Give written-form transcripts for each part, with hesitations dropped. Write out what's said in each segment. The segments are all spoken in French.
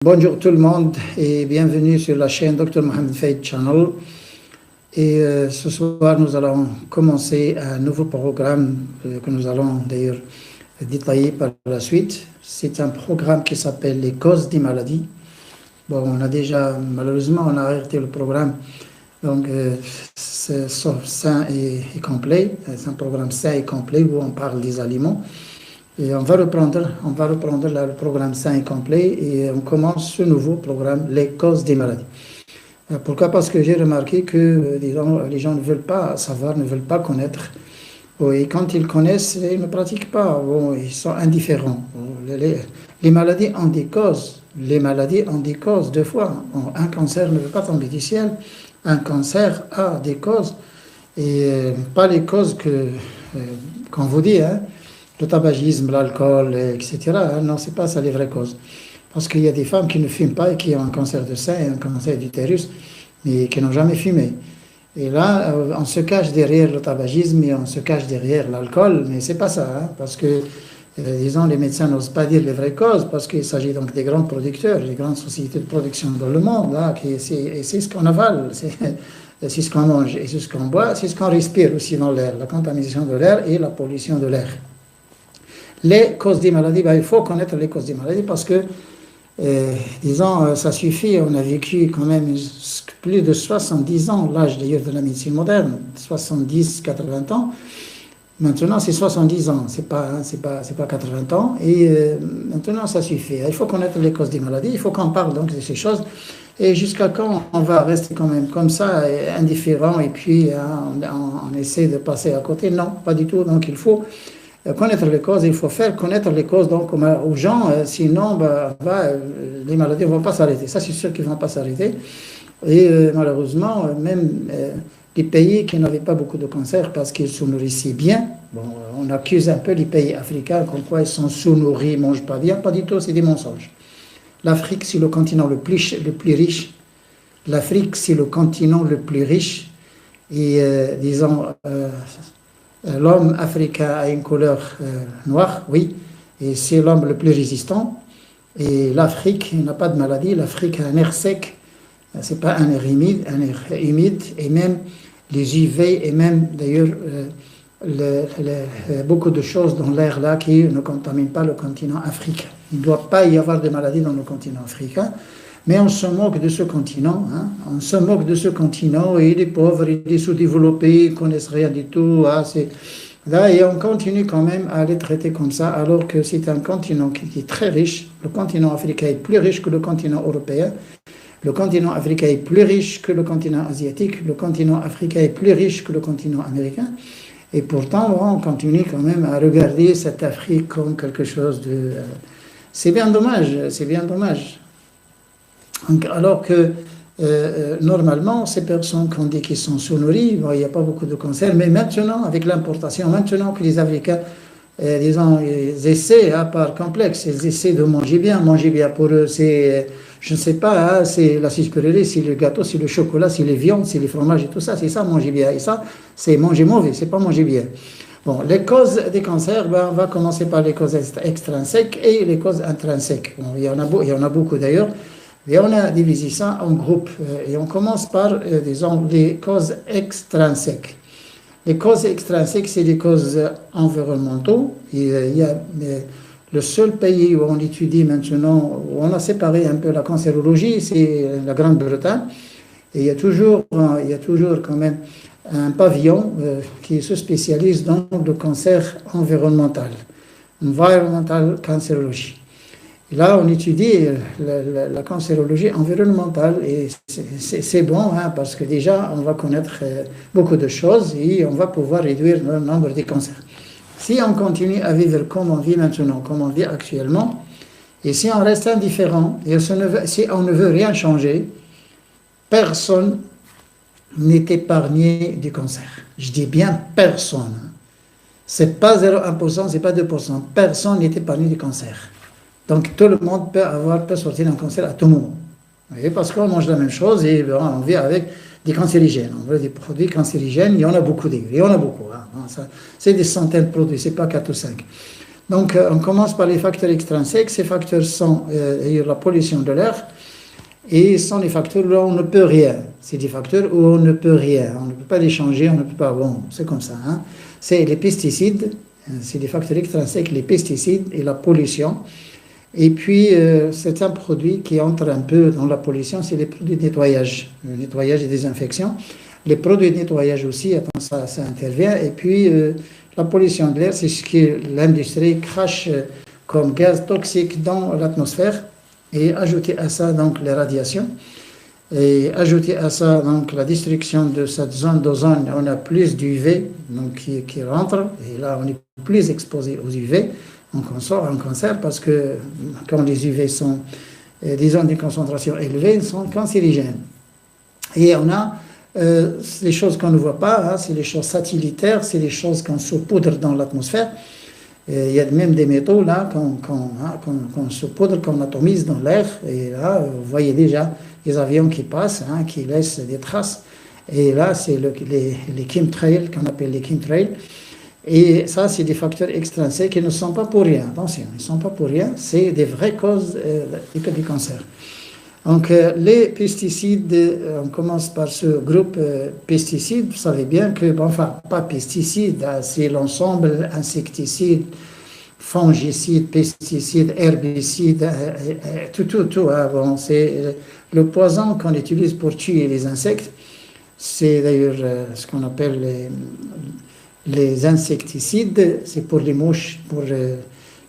Bonjour tout le monde et bienvenue sur la chaîne Dr Mohamed Fayed Channel. Ce soir, nous allons commencer un nouveau programme que nous allons d'ailleurs détailler par la suite. C'est un programme qui s'appelle les causes des maladies. Bon, malheureusement, on a arrêté le programme. Donc, c'est sain et complet. C'est un programme sain et complet où on parle des aliments. Et on va reprendre le programme sain et complet et on commence ce nouveau programme, les causes des maladies. Pourquoi? Parce que j'ai remarqué que les gens ne veulent pas savoir, ne veulent pas connaître. Et quand ils connaissent, ils ne pratiquent pas. Bon, ils sont indifférents. Les maladies ont des causes. Les maladies ont des causes, deux fois. Bon, un cancer ne veut pas tomber du ciel. Un cancer a des causes. Et pas les causes qu'on vous dit, hein. Le tabagisme, l'alcool, etc. Non, c'est pas ça les vraies causes. Parce qu'il y a des femmes qui ne fument pas et qui ont un cancer de sein et un cancer d'utérus, mais qui n'ont jamais fumé. Et là, on se cache derrière le tabagisme et on se cache derrière l'alcool, mais c'est pas ça, hein, parce que, disons, les médecins n'osent pas dire les vraies causes, parce qu'il s'agit donc des grands producteurs, des grandes sociétés de production dans le monde, là, c'est ce qu'on avale, c'est ce qu'on mange et c'est ce qu'on boit, c'est ce qu'on respire aussi dans l'air, la contamination de l'air et la pollution de l'air. Les causes des maladies, il faut connaître les causes des maladies parce que, disons, ça suffit, on a vécu quand même plus de 70 ans, l'âge d'ailleurs de la médecine moderne, 70, 80 ans. Maintenant, c'est 70 ans, c'est pas 80 ans, et maintenant, ça suffit. Il faut connaître les causes des maladies, il faut qu'on parle donc de ces choses, et jusqu'à quand on va rester quand même comme ça, indifférent, et puis on essaie de passer à côté? Non, pas du tout, donc il faut connaître les causes, il faut faire connaître les causes donc, aux gens, sinon les maladies ne vont pas s'arrêter. Ça, c'est sûr qu'ils ne vont pas s'arrêter. Et malheureusement, même les pays qui n'avaient pas beaucoup de cancers parce qu'ils se nourrissaient bien, bon, on accuse un peu les pays africains comme quoi ils sont sous-nourris, ne mangent pas bien. Pas du tout, c'est des mensonges. L'Afrique, c'est le continent le plus riche. L'Afrique, c'est le continent le plus riche. Et disons... l'homme africain a une couleur noire, oui, et c'est l'homme le plus résistant. Et l'Afrique n'a pas de maladie, l'Afrique a un air sec, c'est pas un air humide, et même les UV, et même d'ailleurs beaucoup de choses dans l'air là qui ne contaminent pas le continent africain. Il ne doit pas y avoir de maladie dans le continent africain. Mais on se moque de ce continent, hein. On se moque de ce continent et les pauvres, et les sous-développés, ils ne connaissent rien du tout. Ah, là, et on continue quand même à les traiter comme ça, alors que c'est un continent qui est très riche. Le continent africain est plus riche que le continent européen. Le continent africain est plus riche que le continent asiatique. Le continent africain est plus riche que le continent américain. Et pourtant, on continue quand même à regarder cette Afrique comme quelque chose de... c'est bien dommage, c'est bien dommage. Donc, alors que normalement, ces personnes qu'on dit qu'ils sont sous-nourris, bon, il n'y a pas beaucoup de cancers, mais maintenant, avec l'importation, maintenant que les Africains, disons, ils essaient, par complexe, ils essaient de manger bien pour eux, c'est, je ne sais pas, hein, c'est la sucrerie, c'est le gâteau, c'est le chocolat, c'est les viandes, c'est les fromages et tout ça, c'est ça, manger bien. Et ça, c'est manger mauvais, c'est pas manger bien. Bon, les causes des cancers, on va commencer par les causes extrinsèques et les causes intrinsèques. Bon, il y en a beaucoup d'ailleurs. Et on a divisé ça en groupes. Et on commence par, disons, les causes extrinsèques. Les causes extrinsèques, c'est les causes environnementales. Il y a le seul pays où on étudie maintenant, où on a séparé un peu la cancérologie, c'est la Grande-Bretagne. Et il y a toujours quand même un pavillon qui se spécialise dans le cancer environnemental. Environmental cancérologie. Et là, on étudie la cancérologie environnementale et c'est bon, hein, parce que déjà, on va connaître beaucoup de choses et on va pouvoir réduire le nombre de cancers. Si on continue à vivre comme on vit maintenant, comme on vit actuellement, et si on reste indifférent, et si on ne veut rien changer, personne n'est épargné du cancer. Je dis bien personne. C'est pas 0,1%, c'est pas 2%. Personne n'est épargné du cancer. Donc, tout le monde peut sortir d'un cancer à tout moment. Oui, parce qu'on mange la même chose et on vit avec des cancérigènes. On veut des produits cancérigènes, il y en a beaucoup d'ailleurs. Il y en a beaucoup. Hein. C'est des centaines de produits, c'est pas 4 ou 5. Donc, on commence par les facteurs extrinsèques. Ces facteurs sont la pollution de l'air et sont les facteurs où on ne peut rien. C'est des facteurs où on ne peut rien. On ne peut pas les changer, on ne peut pas. Bon, c'est comme ça. Hein. C'est les pesticides, c'est des facteurs extrinsèques, les pesticides et la pollution. Et puis, c'est un produit qui entre un peu dans la pollution, c'est les produits de nettoyage, le nettoyage et désinfection. Les produits de nettoyage aussi, ça intervient. Et puis, la pollution de l'air, c'est ce que l'industrie crache comme gaz toxique dans l'atmosphère. Et ajouter à ça, donc, les radiations. Et ajouter à ça, donc, la destruction de cette zone d'ozone, on a plus d'UV donc, qui rentre. Et là, on est plus exposé aux UV. Donc, on sort un cancer parce que quand les UV sont, disons, des concentrations élevées, ils sont cancérigènes. Et on a les choses qu'on ne voit pas, hein, c'est les choses satellitaires, c'est les choses qu'on saupoudre dans l'atmosphère. Il y a même des métaux là qu'on saupoudre, qu'on atomise dans l'air. Et là, vous voyez déjà les avions qui passent, hein, qui laissent des traces. Et là, c'est les chemtrails, qu'on appelle les chemtrails. Et ça, c'est des facteurs extrinsèques qui ne sont pas pour rien. Attention, ils ne sont pas pour rien. C'est des vraies causes du cancer. Donc, les pesticides, on commence par ce groupe pesticides. Vous savez bien que, enfin, pas pesticides, c'est l'ensemble insecticides, fongicides, pesticides, herbicides, tout. Hein. Bon, c'est le poison qu'on utilise pour tuer les insectes. C'est d'ailleurs ce qu'on appelle les insecticides. C'est pour les mouches, pour... je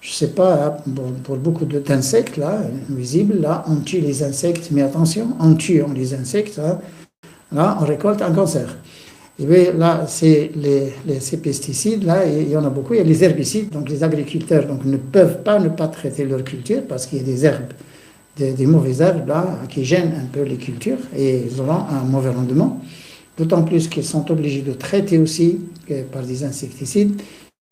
ne sais pas, pour beaucoup d'insectes, là, visibles, là, on tue les insectes, mais attention, en tuant les insectes, là, on récolte un cancer. Et bien, là, c'est ces pesticides, là, il y en a beaucoup. Il y a les herbicides, donc les agriculteurs donc, ne peuvent pas ne pas traiter leur culture parce qu'il y a des herbes, des mauvaises herbes, là, qui gênent un peu les cultures et ils auront un mauvais rendement. D'autant plus qu'ils sont obligés de traiter aussi par des insecticides.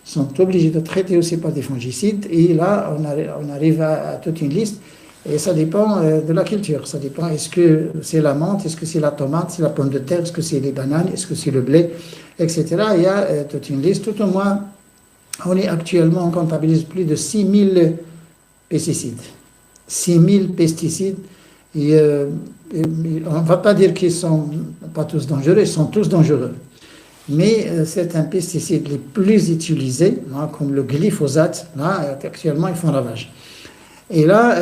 Sont obligés de traiter aussi par des fongicides. Et là, on arrive à toute une liste. Et ça dépend de la culture. Ça dépend, est-ce que c'est la menthe, est-ce que c'est la tomate, c'est la pomme de terre, est-ce que c'est les bananes, est-ce que c'est le blé, etc. Il y a toute une liste. Tout au moins, on comptabilise plus de 6000 pesticides. 6000 pesticides. Et on ne va pas dire qu'ils ne sont pas tous dangereux, ils sont tous dangereux. Mais certains pesticides les plus utilisés, là, comme le glyphosate, là, actuellement, ils font ravage. Et là,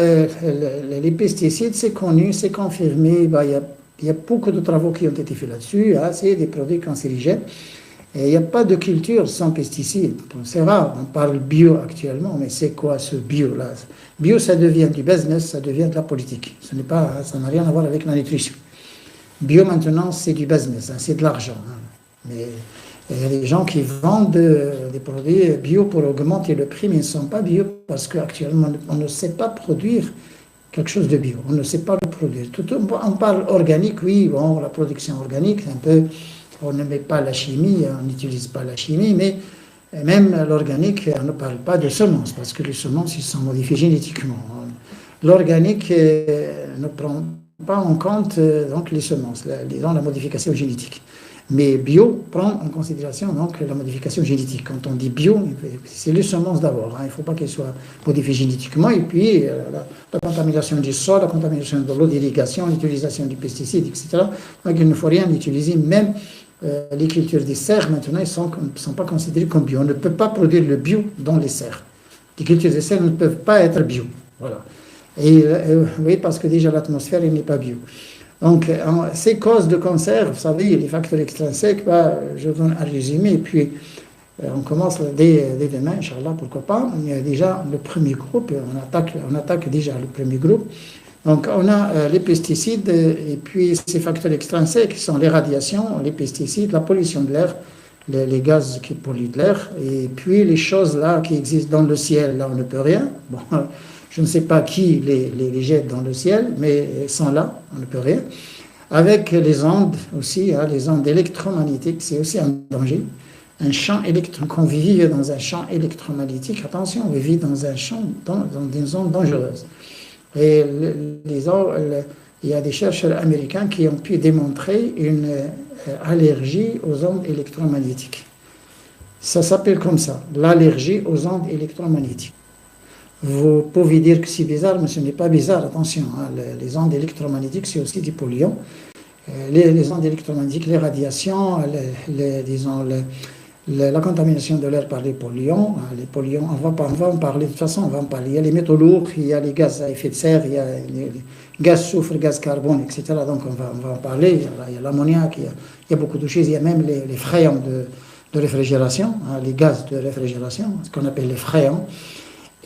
les pesticides, c'est connu, c'est confirmé. Bah, il y a beaucoup de travaux qui ont été faits là-dessus. Hein, c'est des produits cancérigènes. Et il n'y a pas de culture sans pesticides. C'est rare, on parle bio actuellement, mais c'est quoi ce bio-là? Bio, ça devient du business, ça devient de la politique. Ça n'a rien à voir avec la nutrition. Bio, maintenant, c'est du business, hein, c'est de l'argent. Hein. Mais il y a des gens qui vendent des produits bio pour augmenter le prix, mais ils ne sont pas bio parce qu'actuellement, on ne sait pas produire quelque chose de bio. On ne sait pas le produire. On parle organique, oui, bon, la production organique, un peu, on ne met pas la chimie, on n'utilise pas la chimie, mais même l'organique, on ne parle pas de semences parce que les semences, ils sont modifiées génétiquement. L'organique ne prend pas en compte donc les semences, disons la modification génétique. Mais bio prend en considération donc la modification génétique. Quand on dit bio, c'est les semences d'abord. Hein. Il ne faut pas qu'elles soient modifiées génétiquement. Et puis la contamination du sol, la contamination de l'eau d'irrigation, l'utilisation du pesticide, etc. Donc il ne faut rien utiliser. Même les cultures des serres, maintenant, ils ne sont pas considérées comme bio. On ne peut pas produire le bio dans les serres. Les cultures des serres ne peuvent pas être bio. Voilà. Et oui, parce que déjà l'atmosphère, elle n'est pas bio. Donc, ces causes de cancer, vous savez, les facteurs extrinsèques, je donne un résumé, et puis on commence dès demain, Inch'Allah, pourquoi pas. Il y a déjà le premier groupe, on attaque déjà le premier groupe. Donc, on a les pesticides, et puis ces facteurs extrinsèques qui sont les radiations, les pesticides, la pollution de l'air, les gaz qui polluent l'air, et puis les choses là qui existent dans le ciel, là on ne peut rien. Bon, je ne sais pas qui les jette dans le ciel, mais elles sont là, on ne peut rien. Avec les ondes aussi, hein, les ondes électromagnétiques, c'est aussi un danger. Un champ quand on vit dans un champ électromagnétique, attention, on vit dans un champ, dans des ondes dangereuses. Et il y a des chercheurs américains qui ont pu démontrer une allergie aux ondes électromagnétiques. Ça s'appelle comme ça, l'allergie aux ondes électromagnétiques. Vous pouvez dire que c'est bizarre, mais ce n'est pas bizarre, attention, hein, les ondes électromagnétiques, c'est aussi des polluants. Les ondes électromagnétiques, les radiations, disons, la contamination de l'air par les polluants, on va en parler, de toute façon, on va en parler. Il y a les métaux lourds, il y a les gaz à effet de serre, il y a les gaz soufre, gaz carbone, etc. Donc on va en parler. Il y a l'ammoniac, il y a beaucoup de choses. Il y a même les fréons de réfrigération, hein, les gaz de réfrigération, ce qu'on appelle les fréons.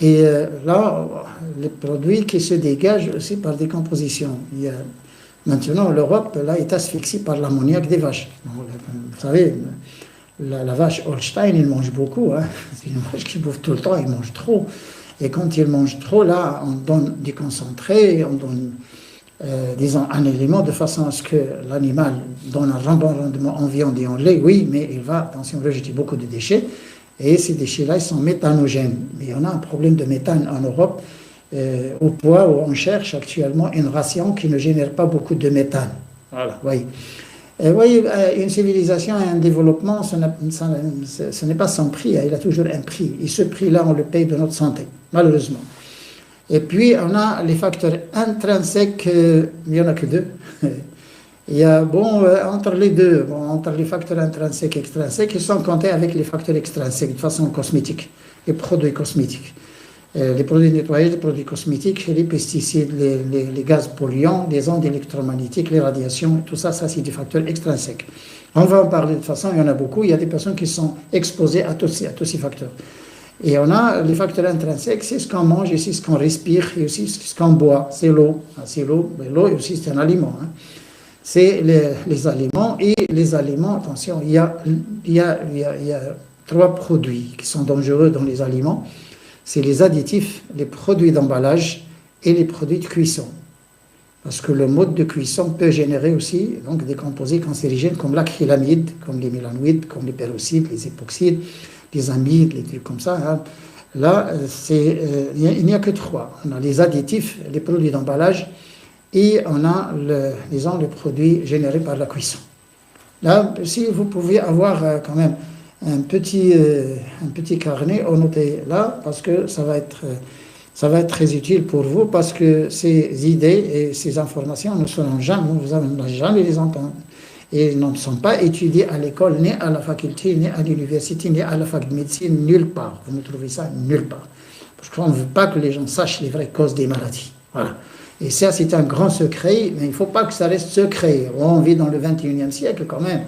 Et là, les produits qui se dégagent aussi par décomposition. Maintenant, l'Europe là, est asphyxiée par l'ammoniac des vaches. Vous savez, la vache Holstein, il mange beaucoup. Hein. C'est une vache qui bouffe tout le temps, il mange trop. Et quand il mange trop, là, on donne du concentré, on donne, disons, un élément de façon à ce que l'animal donne un bon rendement en viande et en lait, oui, mais il va, attention, rejeter beaucoup de déchets. Et ces déchets-là, ils sont méthanogènes. Mais on a un problème de méthane en Europe, au point où on cherche actuellement une ration qui ne génère pas beaucoup de méthane. Voilà, oui. Oui, une civilisation et un développement, ce n'est pas sans prix, il a toujours un prix. Et ce prix-là, on le paye de notre santé, malheureusement. Et puis, on a les facteurs intrinsèques, il n'y en a que deux. Il y a, entre les deux, entre les facteurs intrinsèques et extrinsèques, ils sont comptés avec les facteurs extrinsèques de façon cosmétique, les produits cosmétiques. Les produits de nettoyage, les produits cosmétiques, les pesticides, les gaz polluants, les ondes électromagnétiques, les radiations, tout ça, c'est des facteurs extrinsèques. On va en parler de toute façon, il y en a beaucoup, il y a des personnes qui sont exposées à tous ces facteurs. Et on a les facteurs intrinsèques, c'est ce qu'on mange, et c'est ce qu'on respire, et aussi ce qu'on boit, c'est l'eau. C'est l'eau, mais l'eau aussi c'est un aliment. Hein. C'est les aliments, et les aliments, attention, il y a 3 produits qui sont dangereux dans les aliments. C'est les additifs, les produits d'emballage et les produits de cuisson. Parce que le mode de cuisson peut générer aussi donc, des composés cancérigènes comme l'acrylamide, comme les mélanoïdes, comme les peroxydes, les époxydes, les amides, les trucs comme ça. Hein. Là, il n'y a que 3. On a les additifs, les produits d'emballage, et on a les produits générés par la cuisson. Là, si vous pouvez avoir quand même un petit carnet à noter là, parce que ça va être très utile pour vous, parce que ces idées et ces informations ne seront jamais, vous n'allez jamais les entendre. Et ne sont pas étudiées à l'école, ni à la faculté, ni à l'université, ni à la fac de médecine, nulle part. Vous ne trouvez ça nulle part. Parce qu'on ne veut pas que les gens sachent les vraies causes des maladies. Voilà. Et ça, c'est un grand secret, mais il ne faut pas que ça reste secret. On vit dans le 21e siècle quand même.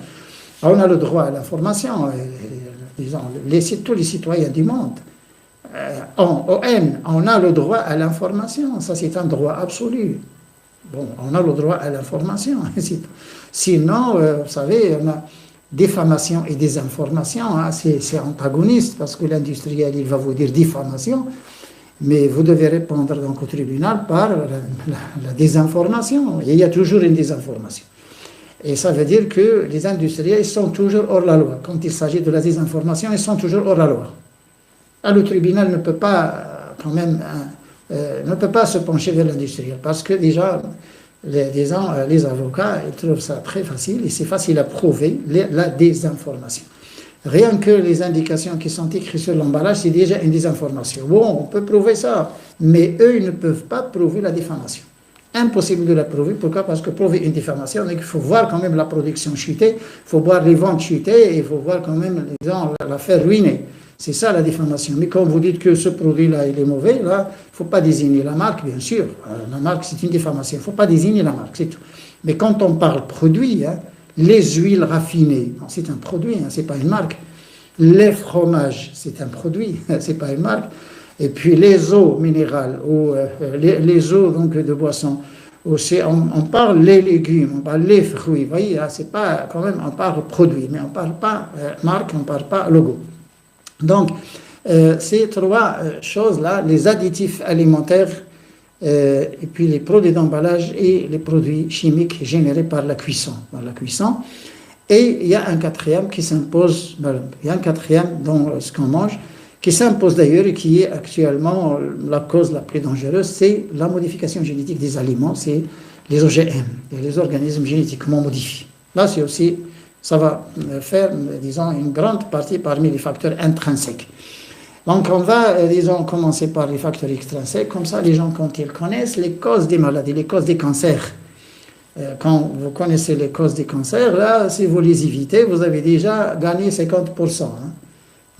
On a le droit à l'information, disons, tous les citoyens du monde. On a le droit à l'information, ça c'est un droit absolu. Bon, on a le droit à l'information. Sinon, vous savez, on a diffamation et désinformation, hein, c'est antagoniste, parce que l'industriel, il va vous dire diffamation, mais vous devez répondre donc au tribunal par la désinformation. Et il y a toujours une désinformation. Et ça veut dire que les industriels sont toujours hors la loi. Quand il s'agit de la désinformation, ils sont toujours hors la loi. Le tribunal ne peut pas, quand même, ne peut pas se pencher vers l'industriel. Parce que déjà, les avocats, ils trouvent ça très facile, et c'est facile à prouver la désinformation. Rien que les indications qui sont écrites sur l'emballage, c'est déjà une désinformation. Bon, on peut prouver ça, mais eux, ils ne peuvent pas prouver la diffamation. Impossible de la prouver. Pourquoi? Parce que prouver une diffamation, il faut voir quand même la production chuter, il faut voir les ventes chuter, et il faut voir quand même la faire ruiner. C'est ça la diffamation. Mais quand vous dites que ce produit-là, il est mauvais, là, il ne faut pas désigner la marque, bien sûr. La marque, c'est une diffamation. Il ne faut pas désigner la marque, c'est tout. Mais quand on parle produit, hein, les huiles raffinées, c'est un produit, hein, ce n'est pas une marque. Les fromages, c'est un produit, ce n'est pas une marque. Et puis les eaux minérales, ou les eaux donc, de boisson, on parle les légumes, on parle les fruits, vous voyez, c'est pas quand même, on parle produit, mais on ne parle pas marque, on ne parle pas logo. Donc, ces 3 choses-là, les additifs alimentaires, et puis les produits d'emballage et les produits chimiques générés par la cuisson. Et il y a un 4e qui s'impose, il y a un 4e dans ce qu'on mange, qui s'impose d'ailleurs et qui est actuellement la cause la plus dangereuse, c'est la modification génétique des aliments, c'est les OGM, les organismes génétiquement modifiés. Là, c'est aussi Ça va faire, disons, une grande partie parmi les facteurs intrinsèques. Donc, on va, disons, commencer par les facteurs extrinsèques. Comme ça, les gens, quand ils connaissent les causes des maladies, les causes des cancers, quand vous connaissez les causes des cancers, là, si vous les évitez, vous avez déjà gagné 50%.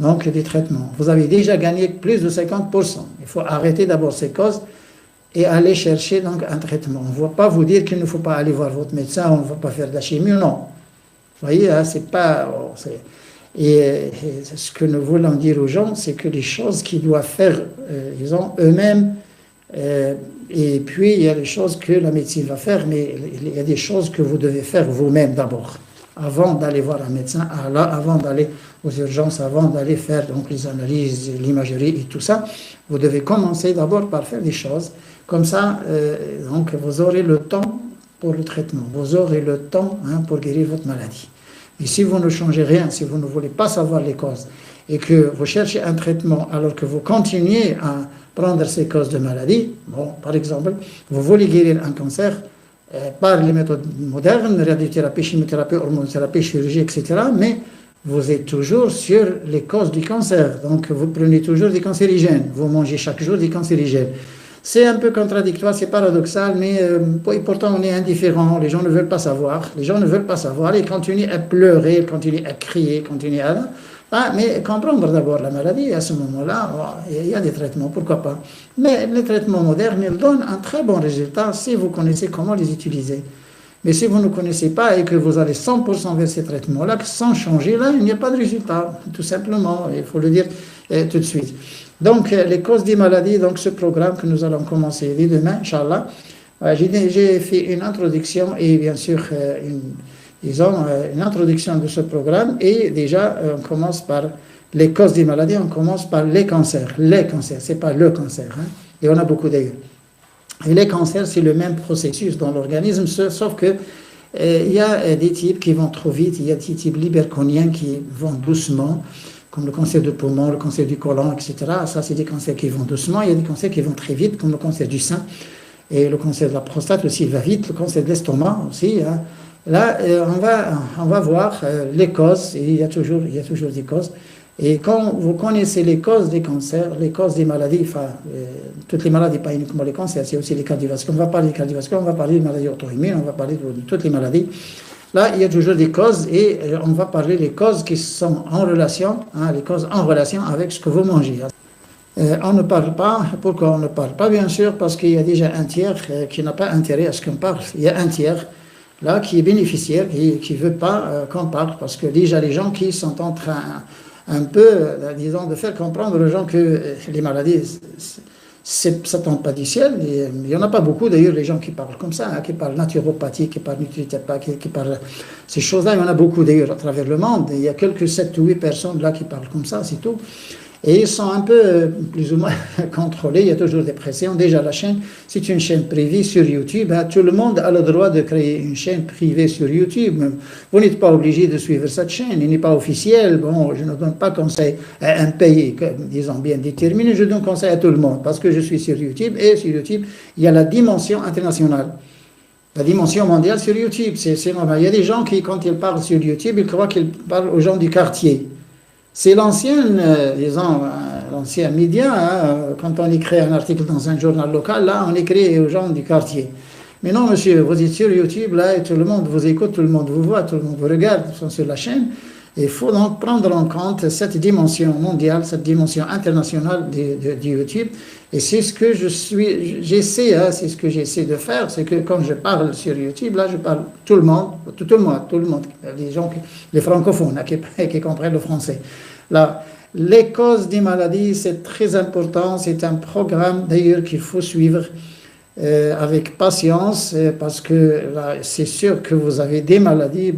Donc, des traitements. Vous avez déjà gagné plus de 50%. Il faut arrêter d'abord ces causes et aller chercher donc un traitement. On ne va pas vous dire qu'il ne faut pas aller voir votre médecin, on ne va pas faire de la chimie, non. Vous voyez, hein, c'est pas... Et ce que nous voulons dire aux gens, c'est que les choses qu'ils doivent faire, disons, eux-mêmes, et puis il y a les choses que la médecine va faire, mais il y a des choses que vous devez faire vous-même d'abord, avant d'aller voir un médecin, avant d'aller aux urgences, avant d'aller faire donc les analyses, l'imagerie et tout ça. Vous devez commencer d'abord par faire des choses, comme ça, donc vous aurez le temps pour le traitement, vous aurez le temps pour guérir votre maladie. Et si vous ne changez rien, si vous ne voulez pas savoir les causes et que vous cherchez un traitement alors que vous continuez à prendre ces causes de maladie, bon, par exemple, vous voulez guérir un cancer par les méthodes modernes, radiothérapie, chimiothérapie, hormonothérapie, chirurgie, etc., mais vous êtes toujours sur les causes du cancer. Donc, vous prenez toujours des cancérigènes, vous mangez chaque jour des cancérigènes. C'est un peu contradictoire, c'est paradoxal, mais pourtant on est indifférent, les gens ne veulent pas savoir, ils continuent à pleurer, ils continuent à crier, ils continuent à... mais comprendre d'abord la maladie, à ce moment-là, il y a des traitements, pourquoi pas. Mais les traitements modernes, ils donnent un très bon résultat si vous connaissez comment les utiliser. Mais si vous ne connaissez pas et que vous allez 100% vers ces traitements-là, sans changer, là, il n'y a pas de résultat, tout simplement, il faut le dire tout de suite. Donc, les causes des maladies, donc ce programme que nous allons commencer dès demain, Inch'Allah, j'ai fait une introduction et bien sûr une introduction de ce programme et déjà on commence par les causes des maladies, on commence par les cancers. Les cancers, c'est pas le cancer, et on a beaucoup d'ailleurs. Et les cancers, c'est le même processus dans l'organisme, sauf que il y a des types qui vont trop vite, il y a des types liberconiens qui vont doucement, comme le cancer du poumon, le cancer du côlon, etc. Ça, c'est des cancers qui vont doucement. Il y a des cancers qui vont très vite, comme le cancer du sein. Et le cancer de la prostate aussi, il va vite. Le cancer de l'estomac aussi. Là, on va voir les causes. Et il y a toujours des causes. Et quand vous connaissez les causes des cancers, les causes des maladies, enfin, toutes les maladies, pas uniquement les cancers, c'est aussi les cardiovasculaires. On va parler des cardiovasculaires, on va parler des maladies auto-immunes, on va parler de toutes les maladies. Là, il y a toujours des causes et on va parler des causes qui sont en relation, les causes en relation avec ce que vous mangez. On ne parle pas, pourquoi on ne parle pas? Bien sûr, parce qu'il y a déjà un tiers qui n'a pas intérêt à ce qu'on parle. Il y a un tiers là qui est bénéficiaire et qui ne veut pas qu'on parle, parce que déjà les gens qui sont en train un peu, disons, de faire comprendre aux gens que les maladies... ça ne tombe pas du ciel. Il n'y en a pas beaucoup, d'ailleurs, les gens qui parlent comme ça, qui parlent naturopathie, qui parlent nutrithérapie, qui parlent ces choses-là. Il y en a beaucoup, d'ailleurs, à travers le monde. Il y a quelques 7 ou 8 personnes là qui parlent comme ça, c'est tout. Et ils sont un peu, plus ou moins, contrôlés. Il y a toujours des pressions. Déjà, la chaîne, c'est une chaîne privée sur YouTube. Tout le monde a le droit de créer une chaîne privée sur YouTube. Vous n'êtes pas obligé de suivre cette chaîne. Elle n'est pas officielle. Bon, je ne donne pas conseil à un pays, disons, bien déterminé. Je donne conseil à tout le monde parce que je suis sur YouTube. Et sur YouTube, il y a la dimension internationale. La dimension mondiale sur YouTube, c'est normal. Il y a des gens qui, quand ils parlent sur YouTube, ils croient qu'ils parlent aux gens du quartier. C'est l'ancien média, quand on écrit un article dans un journal local, là, on écrit aux gens du quartier. Mais non, monsieur, vous êtes sur YouTube, là, et tout le monde vous écoute, tout le monde vous voit, tout le monde vous regarde, ils sont sur la chaîne. Il faut donc prendre en compte cette dimension mondiale, cette dimension internationale de YouTube. Et c'est ce que c'est ce que j'essaie de faire, c'est que quand je parle sur YouTube, là, je parle tout le monde, les gens, les francophones, qui comprennent le français. Là, les causes des maladies, c'est très important, c'est un programme d'ailleurs qu'il faut suivre avec patience, parce que là, c'est sûr que vous avez des maladies.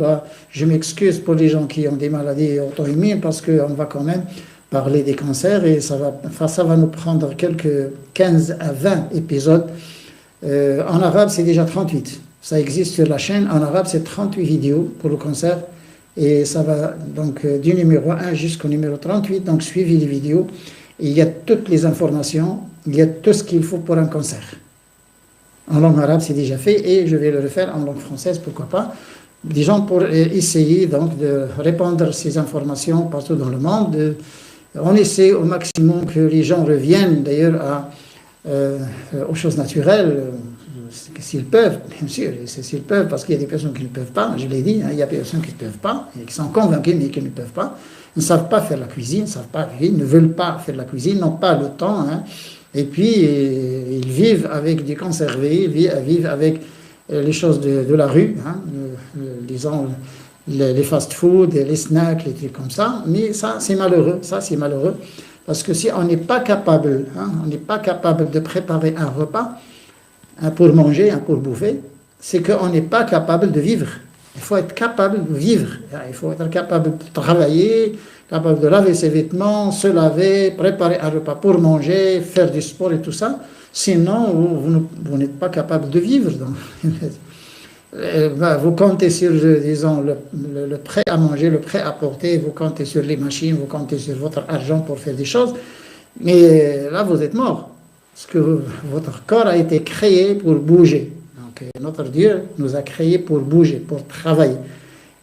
Je m'excuse pour les gens qui ont des maladies auto-immunes, parce qu'on va quand même parler des cancers et ça va nous prendre quelques 15 à 20 épisodes. En arabe, c'est déjà 38. Ça existe sur la chaîne. En arabe, c'est 38 vidéos pour le cancer. Et ça va donc du numéro 1 jusqu'au numéro 38. Donc, suivez les vidéos. Et il y a toutes les informations. Il y a tout ce qu'il faut pour un cancer. En langue arabe, c'est déjà fait. Et je vais le refaire en langue française, pourquoi pas. disons pour essayer donc de répandre ces informations partout dans le monde. On essaie au maximum que les gens reviennent d'ailleurs aux choses naturelles, s'ils peuvent, bien sûr, s'ils peuvent, parce qu'il y a des personnes qui ne peuvent pas, je l'ai dit, hein, il y a des personnes qui ne peuvent pas, et qui sont convaincues mais qui ne peuvent pas, ils ne savent pas faire la cuisine, ne savent pas, ils ne veulent pas faire la cuisine, n'ont pas le temps, hein, et puis ils vivent avec du conservé, ils vivent avec les choses de la rue, hein, disons les fast-food, les snacks, les trucs comme ça, mais ça c'est malheureux, parce que si on n'est pas capable, hein, on n'est pas capable de préparer un repas, hein, pour manger, hein, pour bouffer, c'est qu'on n'est pas capable de vivre. Il faut être capable de vivre, il faut être capable de travailler, capable de laver ses vêtements, se laver, préparer un repas pour manger, faire du sport et tout ça. Sinon, vous n'êtes pas capable de vivre. Donc, vous comptez sur, disons, le prêt à manger, le prêt à porter, vous comptez sur les machines, vous comptez sur votre argent pour faire des choses, mais là, vous êtes mort. Parce que votre corps a été créé pour bouger. Donc, notre Dieu nous a créés pour bouger, pour travailler,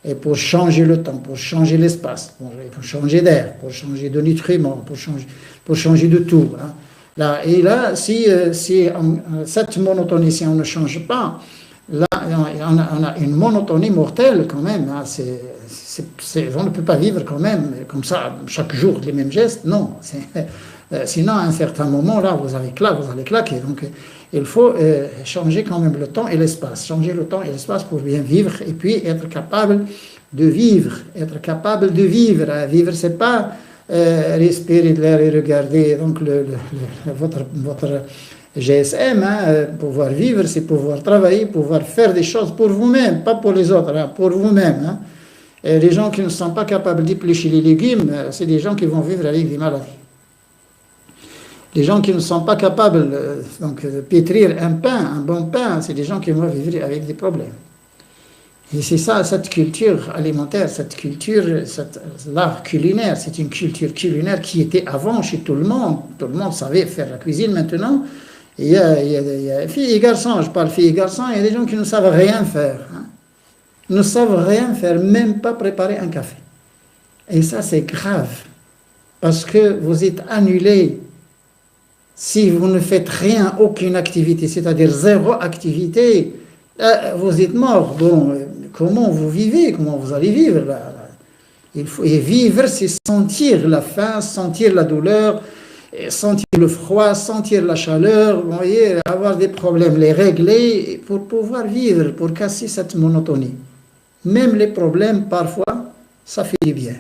et pour changer le temps, pour changer l'espace, pour changer d'air, pour changer de nutriments, pour changer de tout. Hein. Là, si cette monotonie, si on ne change pas, là, on a une monotonie mortelle quand même. Hein. On ne peut pas vivre quand même comme ça, chaque jour, les mêmes gestes. Non. Sinon, à un certain moment, là, vous allez claquer. Donc, il faut changer quand même le temps et l'espace. Changer le temps et l'espace pour bien vivre et puis être capable de vivre. Être capable de vivre. Vivre, c'est pas respirer de l'air et regarder donc votre GSM. Hein, pouvoir vivre, c'est pouvoir travailler, pouvoir faire des choses pour vous-même, pas pour les autres, hein, pour vous-même. Hein. Et les gens qui ne sont pas capables d'éplucher les légumes, c'est des gens qui vont vivre avec des maladies. Les gens qui ne sont pas capables de pétrir un bon pain, c'est des gens qui vont vivre avec des problèmes. Et c'est ça, cette culture alimentaire, l'art culinaire, c'est une culture culinaire qui était avant chez tout le monde. Tout le monde savait faire la cuisine maintenant. Il y a filles et garçons, je parle filles et garçons, il y a des gens qui ne savent rien faire. Hein. Ils ne savent rien faire, même pas préparer un café. Et ça, c'est grave. Parce que vous êtes annulé. Si vous ne faites rien, aucune activité, c'est-à-dire zéro activité, vous êtes mort. Bon, comment vous vivez? Comment vous allez vivre là? Et vivre, c'est sentir la faim, sentir la douleur, sentir le froid, sentir la chaleur, vous voyez, avoir des problèmes, les régler pour pouvoir vivre, pour casser cette monotonie. Même les problèmes, parfois, ça fait du bien.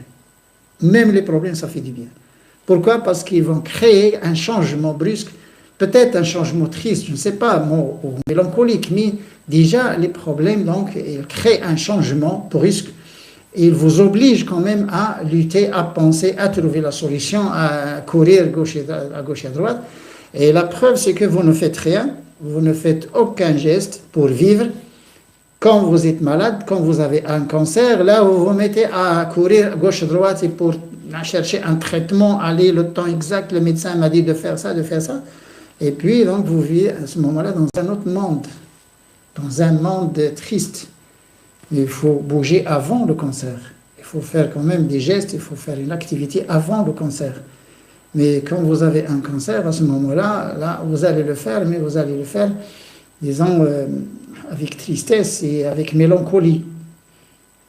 Même les problèmes, ça fait du bien. Pourquoi? Parce qu'ils vont créer un changement brusque, peut-être un changement triste, je ne sais pas, ou mélancolique, mais déjà les problèmes, donc, ils créent un changement brusque. Et ils vous obligent quand même à lutter, à penser, à trouver la solution, à courir à gauche et à droite. Et la preuve, c'est que vous ne faites rien, vous ne faites aucun geste pour vivre. Quand vous êtes malade, quand vous avez un cancer, là, vous vous mettez à courir à gauche et à droite et pour chercher un traitement, aller le temps exact, le médecin m'a dit de faire ça, et puis donc vous vivez à ce moment-là dans un autre monde, dans un monde triste. Il faut bouger avant le cancer, il faut faire quand même des gestes, il faut faire une activité avant le cancer. Mais quand vous avez un cancer, à ce moment-là, là, vous allez le faire, mais vous allez le faire, disons, avec tristesse et avec mélancolie.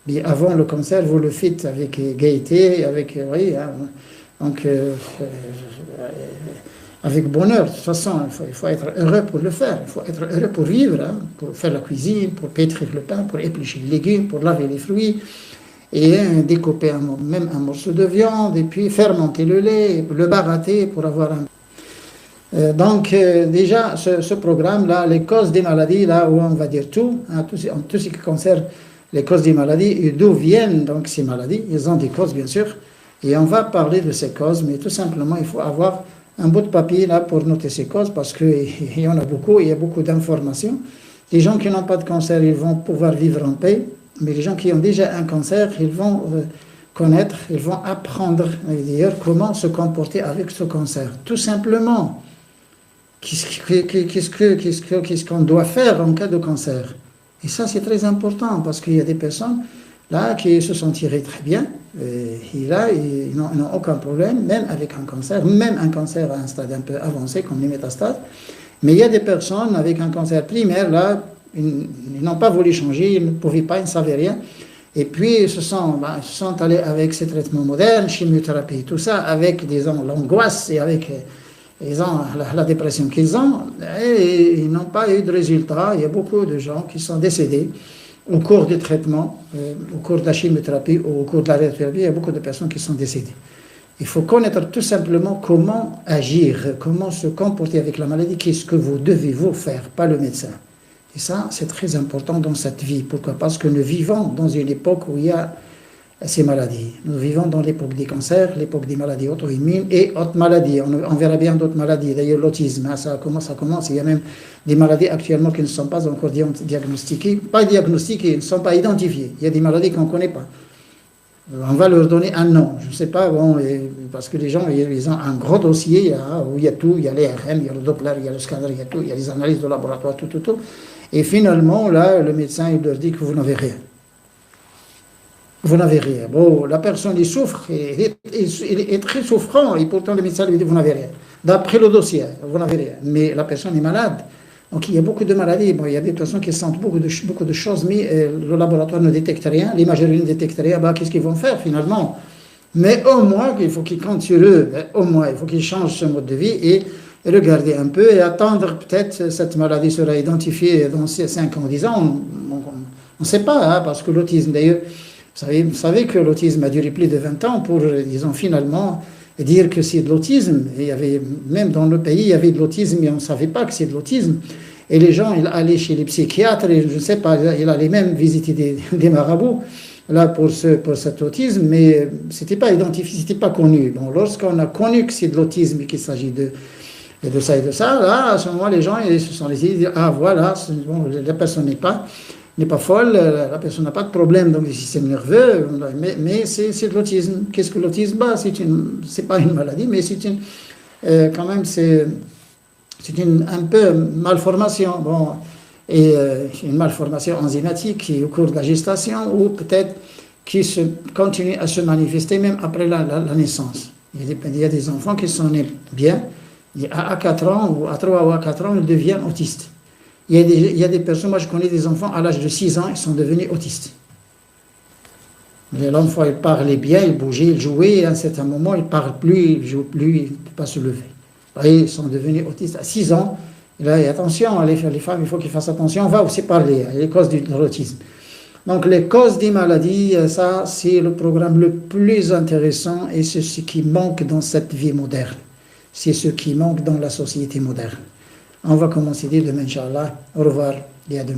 Mais avant le cancer, vous le faites avec gaieté, avec, oui, hein, donc, avec bonheur. De toute façon, il faut être heureux pour le faire. Il faut être heureux pour vivre, hein, pour faire la cuisine, pour pétrir le pain, pour éplucher les légumes, pour laver les fruits, et découper même un morceau de viande, et puis fermenter le lait, le baratiner pour avoir un... Donc, déjà, ce programme-là, les causes des maladies, là où on va dire tout, hein, tout ce qui concerne les causes des maladies et d'où viennent donc ces maladies. Ils ont des causes, bien sûr, et on va parler de ces causes, mais tout simplement, il faut avoir un bout de papier là pour noter ces causes, parce qu'il y en a beaucoup, il y a beaucoup d'informations. Les gens qui n'ont pas de cancer, ils vont pouvoir vivre en paix, mais les gens qui ont déjà un cancer, ils vont connaître, ils vont apprendre, d'ailleurs, comment se comporter avec ce cancer. Tout simplement, qu'est-ce qu'on doit faire en cas de cancer? Et ça, c'est très important parce qu'il y a des personnes là qui se sentiraient très bien. Et là, ils n'ont aucun problème, même avec un cancer à un stade un peu avancé, comme les métastases. Mais il y a des personnes avec un cancer primaire, là, ils n'ont pas voulu changer, ils ne pouvaient pas, ils ne savaient rien. Et puis, ils se sont allés avec ces traitements modernes, chimiothérapie, tout ça, avec, disons, l'angoisse et avec la dépression qu'ils ont, et ils n'ont pas eu de résultat. Il y a beaucoup de gens qui sont décédés au cours du traitement, au cours de la chimiothérapie ou au cours de la radiothérapie. Il y a beaucoup de personnes qui sont décédées. Il faut connaître tout simplement comment agir, comment se comporter avec la maladie, qu'est-ce que vous devez vous faire, pas le médecin. Et ça, c'est très important dans cette vie. Pourquoi? Parce que nous vivons dans une époque où il y a ces maladies. Nous vivons dans l'époque des cancers, l'époque des maladies auto-immunes et autres maladies. On verra bien d'autres maladies. D'ailleurs, l'autisme, ça commence. Il y a même des maladies actuellement qui ne sont pas encore diagnostiquées. Pas diagnostiquées, ne sont pas identifiées. Il y a des maladies qu'on ne connaît pas. On va leur donner un nom. Je ne sais pas, parce que les gens, ils ont un gros dossier où il y a tout. Il y a l'IRM, il y a le Doppler, il y a le scanner, il y a tout. Il y a les analyses de laboratoire, tout. Et finalement, là, le médecin, il leur dit que vous n'avez rien. Vous n'avez rien. Bon, la personne, il souffre, il est très souffrant, et pourtant le médecin lui dit, vous n'avez rien. D'après le dossier, vous n'avez rien. Mais la personne est malade. Donc il y a beaucoup de maladies. Bon, il y a des personnes qui sentent beaucoup de choses, mais le laboratoire ne détecte rien, l'imagerie ne détecte rien. Qu'est-ce qu'ils vont faire finalement? Mais au moins, il faut qu'ils comptent sur eux. Au moins, il faut qu'ils changent ce mode de vie et regarder un peu et attendre. Peut-être cette maladie sera identifiée dans 5 ans, 10 ans. On ne sait pas, parce que l'autisme, d'ailleurs, vous savez que l'autisme a duré plus de 20 ans pour, disons, finalement dire que c'est de l'autisme. Il y avait, même dans le pays, il y avait de l'autisme, mais on ne savait pas que c'est de l'autisme. Et les gens, ils allaient chez les psychiatres, et je ne sais pas, ils allaient même visiter des marabouts là pour cet autisme, mais ce n'était pas identifié, ce n'était pas connu. Bon, lorsqu'on a connu que c'est de l'autisme et qu'il s'agit de ça et de ça, là, à ce moment, les gens ils se sont dit, voilà, bon, la personne n'est pas folle, la personne n'a pas de problème dans le système nerveux, mais c'est de l'autisme. Qu'est-ce que l'autisme? C'est pas une maladie, mais quand même, c'est un peu malformation. Bon, et une malformation enzymatique qui, au cours de la gestation, ou peut-être qui continue à se manifester même après la naissance. Il y a des enfants qui sont nés bien, et à 4 ans, ou à 3 ou à 4 ans, ils deviennent autistes. Il y a des personnes, moi je connais des enfants à l'âge de 6 ans, ils sont devenus autistes. L'enfant, il parlait bien, il bougeait, il jouait, et à un certain moment, il ne parle plus, il ne joue plus, il ne peut pas se lever. Et ils sont devenus autistes à 6 ans. Et là, attention, les femmes, il faut qu'ils fassent attention, on va aussi parler, les causes de l'autisme. Donc les causes des maladies, ça c'est le programme le plus intéressant et c'est ce qui manque dans cette vie moderne. C'est ce qui manque dans la société moderne. On va commencer dès demain, Inch'Allah. Au revoir et à demain.